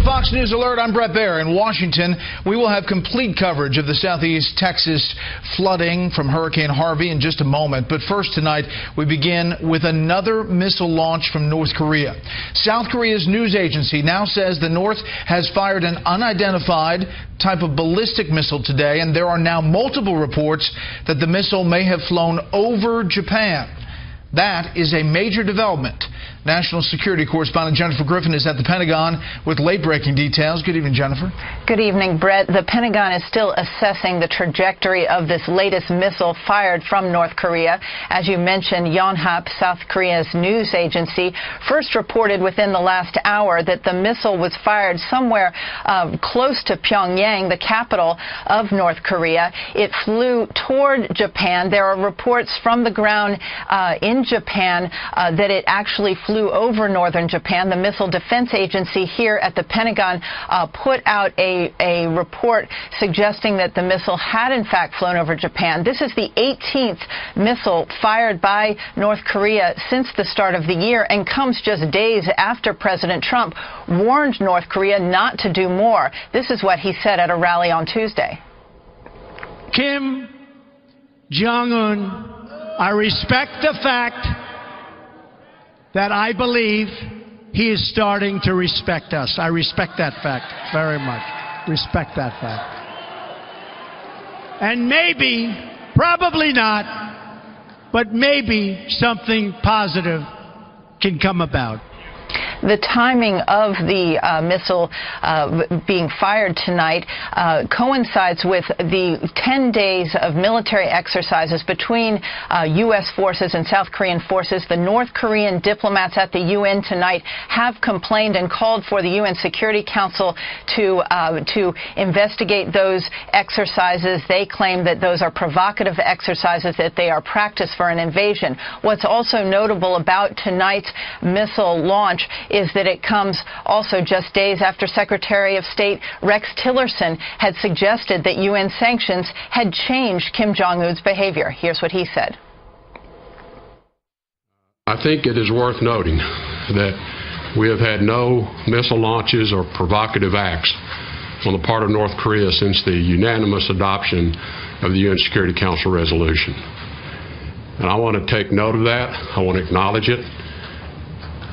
Fox News Alert, I'm Brett Baer in Washington. We will have complete coverage of the southeast Texas flooding from Hurricane Harvey in just a moment. But first tonight, we begin with another missile launch from North Korea. South Korea's news agency now says the North has fired an unidentified type of ballistic missile today, and there are now multiple reports that the missile may have flown over Japan. That is a major development. National security correspondent Jennifer Griffin is at the Pentagon with late-breaking details. Good evening, Jennifer. Good evening, Brett. The Pentagon is still assessing the trajectory of this latest missile fired from North Korea. As you mentioned, Yonhap, South Korea's news agency, first reported within the last hour that the missile was fired somewhere close to Pyongyang, the capital of North Korea. It flew toward Japan. There are reports from the ground in Japan that it actually flew over northern Japan. The Missile Defense Agency here at the Pentagon put out a report suggesting that the missile had in fact flown over Japan. This is the 18th missile fired by North Korea since the start of the year and comes just days after President Trump warned North Korea not to do more. This is what he said at a rally on Tuesday. Kim Jong-un, I respect the fact that I believe he is starting to respect us. I respect that fact very much. Respect that fact. And maybe, probably not, but maybe something positive can come about. The timing of the missile being fired tonight coincides with the 10 days of military exercises between U.S. forces and South Korean forces. The North Korean diplomats at the UN tonight have complained and called for the UN Security Council to investigate those exercises. They claim that those are provocative exercises, that they are practice for an invasion. What's also notable about tonight's missile launch is that it comes also just days after Secretary of State Rex Tillerson had suggested that UN sanctions had changed Kim Jong-un's behavior. Here's what he said. I think it is worth noting that we have had no missile launches or provocative acts on the part of North Korea since the unanimous adoption of the UN Security Council resolution. And I want to take note of that. I want to acknowledge it.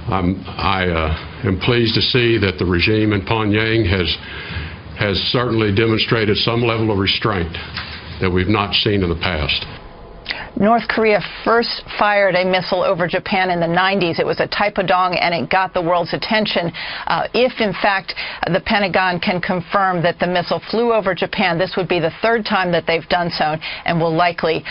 I am pleased to see that the regime in Pyongyang has certainly demonstrated some level of restraint that we've not seen in the past. North Korea first fired a missile over Japan in the 90s. It was a Taepodong, and it got the world's attention. If, in fact, the Pentagon can confirm that the missile flew over Japan, this would be the third time that they've done so and will likely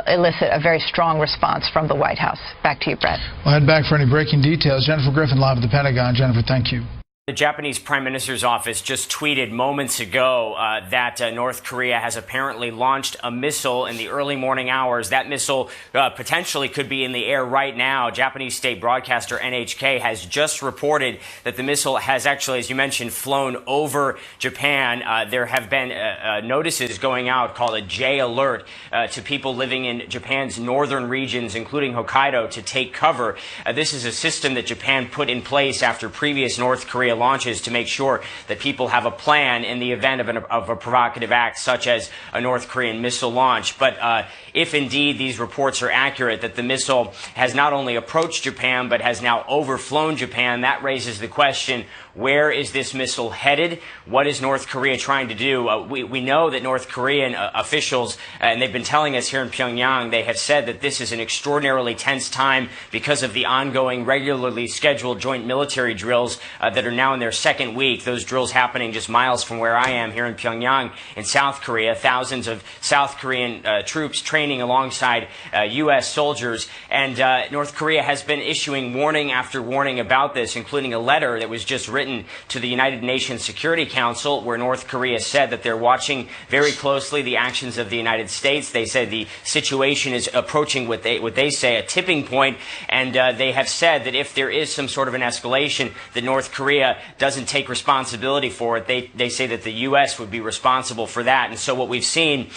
elicit a very strong response from the White House. Back to you, Brett. We'll head back for any breaking details. Jennifer Griffin live at the Pentagon. Jennifer, thank you. The Japanese Prime Minister's office just tweeted moments ago that North Korea has apparently launched a missile in the early morning hours. That missile potentially could be in the air right now. Japanese state broadcaster NHK has just reported that the missile has actually, as you mentioned, flown over Japan. There have been notices going out called a J alert to people living in Japan's northern regions, including Hokkaido, to take cover. This is a system that Japan put in place after previous North Korea launches to make sure that people have a plan in the event of a provocative act such as a North Korean missile launch. But if indeed these reports are accurate that the missile has not only approached Japan but has now overflown Japan, that raises the question, where is this missile headed? What is North Korea trying to do? We know that North Korean officials, and they've been telling us here in Pyongyang, they have said that this is an extraordinarily tense time because of the ongoing, regularly scheduled joint military drills that are now in their second week. Those drills happening just miles from where I am here in Pyongyang in South Korea. Thousands of South Korean troops training alongside U.S. soldiers. And North Korea has been issuing warning after warning about this, including a letter that was just written to the United Nations Security Council, where North Korea said that they're watching very closely the actions of the United States. They said the situation is approaching what they say a tipping point, and they have said that if there is some sort of an escalation, that North Korea doesn't take responsibility for it. They say that the U.S. would be responsible for that. And so what we've seen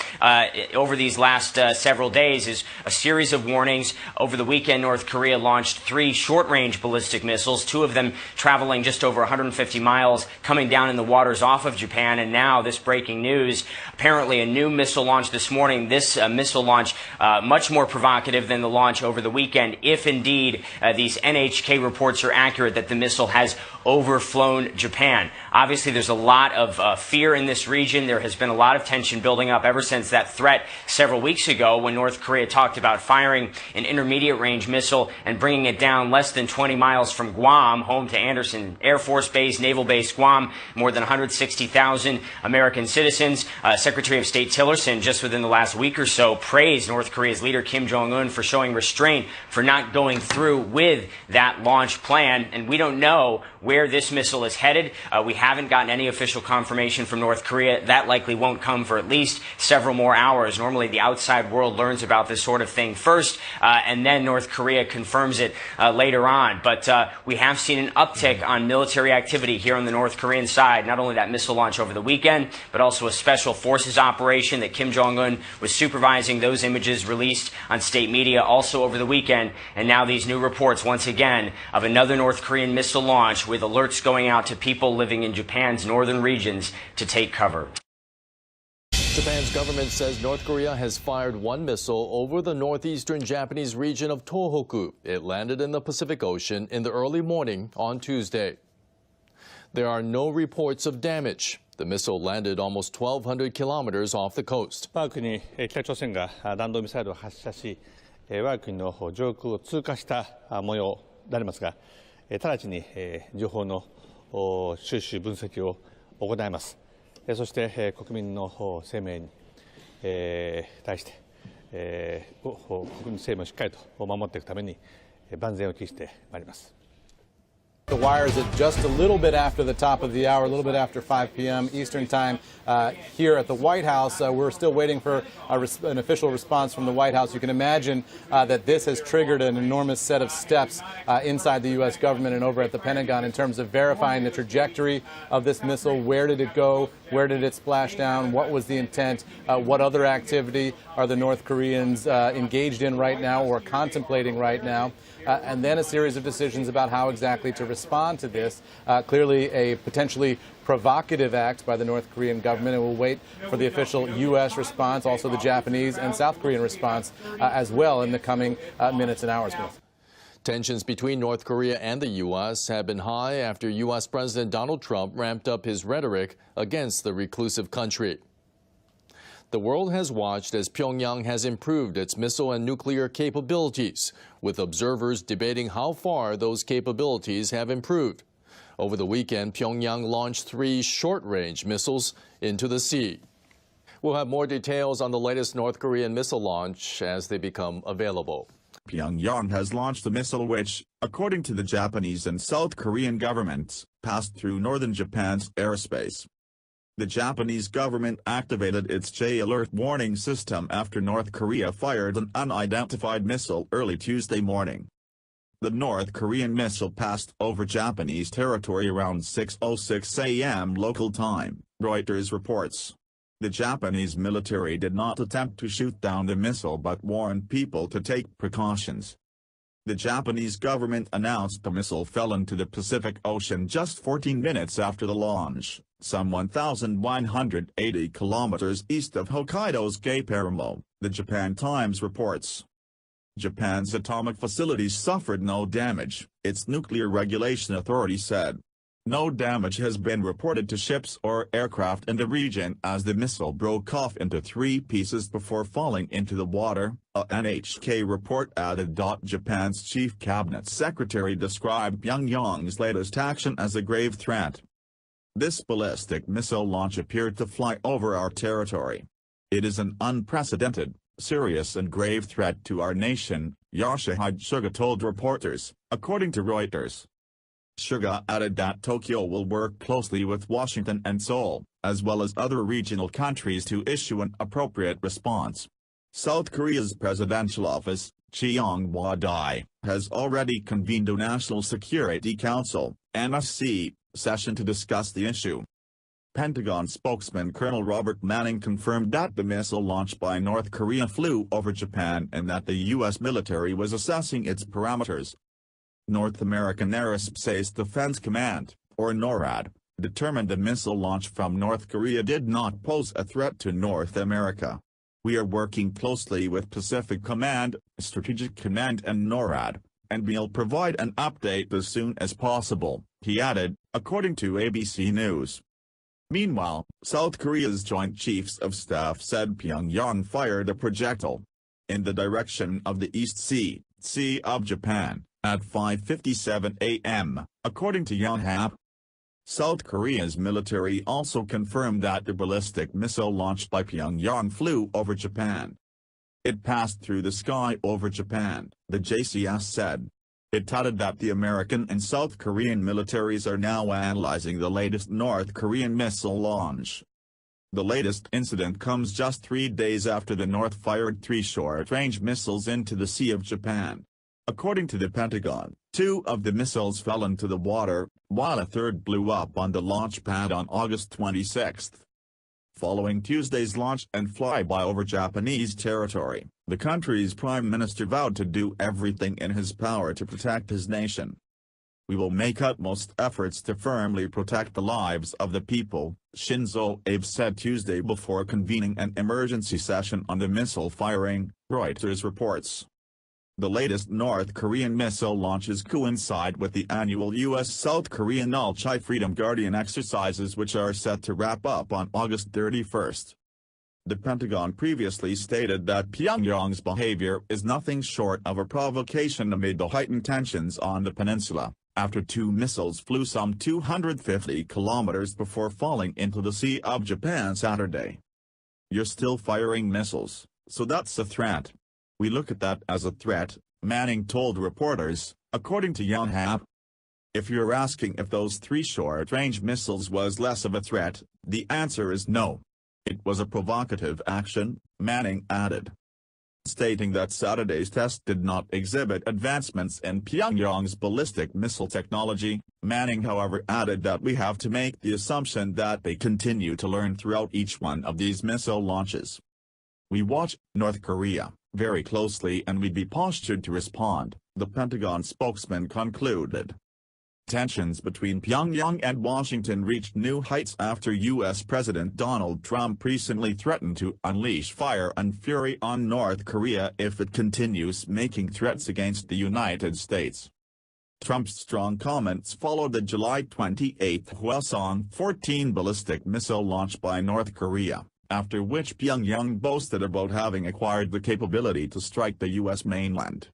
over these last several days is a series of warnings. Over the weekend, North Korea launched 3 short-range ballistic missiles, 2 of them traveling just over 150 miles, coming down in the waters off of Japan. And now this breaking news, apparently a new missile launch this morning. This missile launch much more provocative than the launch over the weekend, if indeed these NHK reports are accurate that the missile has overflown Japan. Obviously, there's a lot of fear in this region. There has been a lot of tension building up ever since that threat several weeks ago when North Korea talked about firing an intermediate-range missile and bringing it down less than 20 miles from Guam, home to Andersen Air Force Base, Naval Base Guam, more than 160,000 American citizens. Secretary of State Tillerson, just within the last week or so, praised North Korea's leader Kim Jong-un for showing restraint, for not going through with that launch plan. And we don't know where this missile is headed. We haven't gotten any official confirmation from North Korea. That likely won't come for at least several more hours. Normally, the outside world learns about this sort of thing first, and then North Korea confirms it later on. But we have seen an uptick on military activity here on the North Korean side. Not only that missile launch over the weekend, but also a special forces operation that Kim Jong-un was supervising. Those images released on state media also over the weekend. And now these new reports, once again, of another North Korean missile launch with alerts going out to people living in Japan's northern regions to take cover. Japan's government says North Korea has fired 1 missile over the northeastern Japanese region of Tohoku. It landed in the Pacific Ocean in the early morning on Tuesday. There are no reports of damage. The missile landed almost 1,200 kilometers off the coast. 我が国北朝鮮が弾道ミサイルを発射し、我が国の上空を通過した模様でありますが、直ちに情報の収集分析を行います。そして国民の生命に対して国民生命をしっかりと守っていくために万全を期してまいります。 The wires at just a little bit after the top of the hour, a little bit after 5 p.m. Eastern Time here at the White House. We're still waiting for an official response from the White House. You can imagine that this has triggered an enormous set of steps inside the U.S. government and over at the Pentagon in terms of verifying the trajectory of this missile. Where did it go? Where did it splash down? What was the intent? What other activity are the North Koreans engaged in right now or contemplating right now? And then a series of decisions about how exactly to respond to this. Clearly a potentially provocative act by the North Korean government, and we'll wait for the official U.S. response, also the Japanese and South Korean response as well in the coming minutes and hours. Tensions between North Korea and the U.S. have been high after U.S. President Donald Trump ramped up his rhetoric against the reclusive country. The world has watched as Pyongyang has improved its missile and nuclear capabilities, with observers debating how far those capabilities have improved. Over the weekend, Pyongyang launched 3 short-range missiles into the sea. We'll have more details on the latest North Korean missile launch as they become available. Pyongyang has launched a missile which, according to the Japanese and South Korean governments, passed through northern Japan's airspace. The Japanese government activated its J-alert warning system after North Korea fired an unidentified missile early Tuesday morning. The North Korean missile passed over Japanese territory around 6:06 a.m. local time, Reuters reports. The Japanese military did not attempt to shoot down the missile but warned people to take precautions. The Japanese government announced the missile fell into the Pacific Ocean just 14 minutes after the launch, some 1,180 kilometers east of Hokkaido's Cape Aramo, the Japan Times reports. Japan's atomic facilities suffered no damage, its nuclear regulation authority said. No damage has been reported to ships or aircraft in the region as the missile broke off into 3 pieces before falling into the water, a NHK report added. Japan's chief cabinet secretary described Pyongyang's latest action as a grave threat. This ballistic missile launch appeared to fly over our territory. It is an unprecedented, serious and grave threat to our nation, Yoshihide Suga told reporters, according to Reuters. Suga added that Tokyo will work closely with Washington and Seoul, as well as other regional countries to issue an appropriate response. South Korea's presidential office, Cheong-Wa Dai, has already convened a National Security Council, NSC, session to discuss the issue. Pentagon spokesman Colonel Robert Manning confirmed that the missile launched by North Korea flew over Japan and that the U.S. military was assessing its parameters. North American Aerospace Defense Command, or NORAD, determined the missile launch from North Korea did not pose a threat to North America. We are working closely with Pacific Command, Strategic Command and NORAD, and we'll provide an update as soon as possible, he added, according to ABC News. Meanwhile, South Korea's Joint Chiefs of Staff said Pyongyang fired a projectile in the direction of the East Sea of Japan, at 5:57 a.m., according to Yonhap. South Korea's military also confirmed that the ballistic missile launched by Pyongyang flew over Japan. It passed through the sky over Japan, the JCS said. It touted that the American and South Korean militaries are now analyzing the latest North Korean missile launch. The latest incident comes just 3 days after the North fired 3 short-range missiles into the Sea of Japan. According to the Pentagon, 2 of the missiles fell into the water, while a third blew up on the launch pad on August 26. Following Tuesday's launch and flyby over Japanese territory, the country's prime minister vowed to do everything in his power to protect his nation. We will make utmost efforts to firmly protect the lives of the people, Shinzo Abe said Tuesday before convening an emergency session on the missile firing, Reuters reports. The latest North Korean missile launches coincide with the annual U.S.-South Korean Ulchi Freedom Guardian exercises which are set to wrap up on August 31. The Pentagon previously stated that Pyongyang's behavior is nothing short of a provocation amid the heightened tensions on the peninsula, after 2 missiles flew some 250 kilometers before falling into the Sea of Japan Saturday. You're still firing missiles, so that's a threat. We look at that as a threat, Manning told reporters, according to Yonhap. If you're asking if those 3 short-range missiles was less of a threat, the answer is no. It was a provocative action, Manning added. Stating that Saturday's test did not exhibit advancements in Pyongyang's ballistic missile technology, Manning however added that we have to make the assumption that they continue to learn throughout each one of these missile launches. We watch North Korea very closely and we'd be postured to respond, the Pentagon spokesman concluded. Tensions between Pyongyang and Washington reached new heights after U.S. President Donald Trump recently threatened to unleash fire and fury on North Korea if it continues making threats against the United States. Trump's strong comments followed the July 28 Hwasong-14 ballistic missile launch by North Korea, after which Pyongyang boasted about having acquired the capability to strike the U.S. mainland.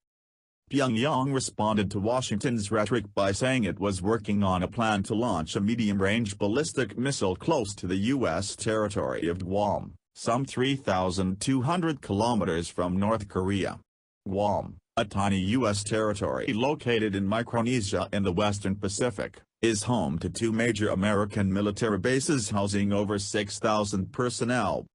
Pyongyang responded to Washington's rhetoric by saying it was working on a plan to launch a medium-range ballistic missile close to the U.S. territory of Guam, some 3,200 kilometers from North Korea. Guam, a tiny U.S. territory located in Micronesia in the western Pacific, is home to 2 major American military bases housing over 6,000 personnel.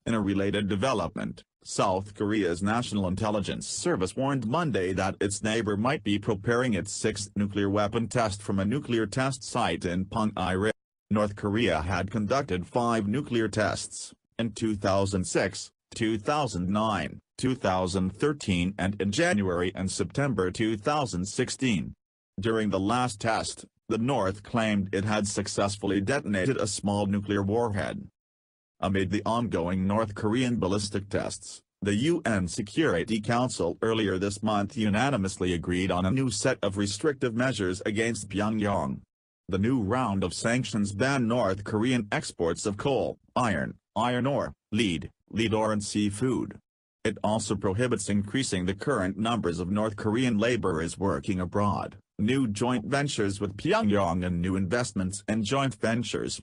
In a related development, South Korea's National Intelligence Service warned Monday that its neighbor might be preparing its 6th nuclear weapon test from a nuclear test site in Pyongyang. North Korea had conducted 5 nuclear tests, in 2006, 2009, 2013 and in January and September 2016. During the last test, the North claimed it had successfully detonated a small nuclear warhead. Amid the ongoing North Korean ballistic tests, the UN Security Council earlier this month unanimously agreed on a new set of restrictive measures against Pyongyang. The new round of sanctions banned North Korean exports of coal, iron ore, lead ore and seafood. It also prohibits increasing the current numbers of North Korean laborers working abroad, new joint ventures with Pyongyang and new investments in joint ventures.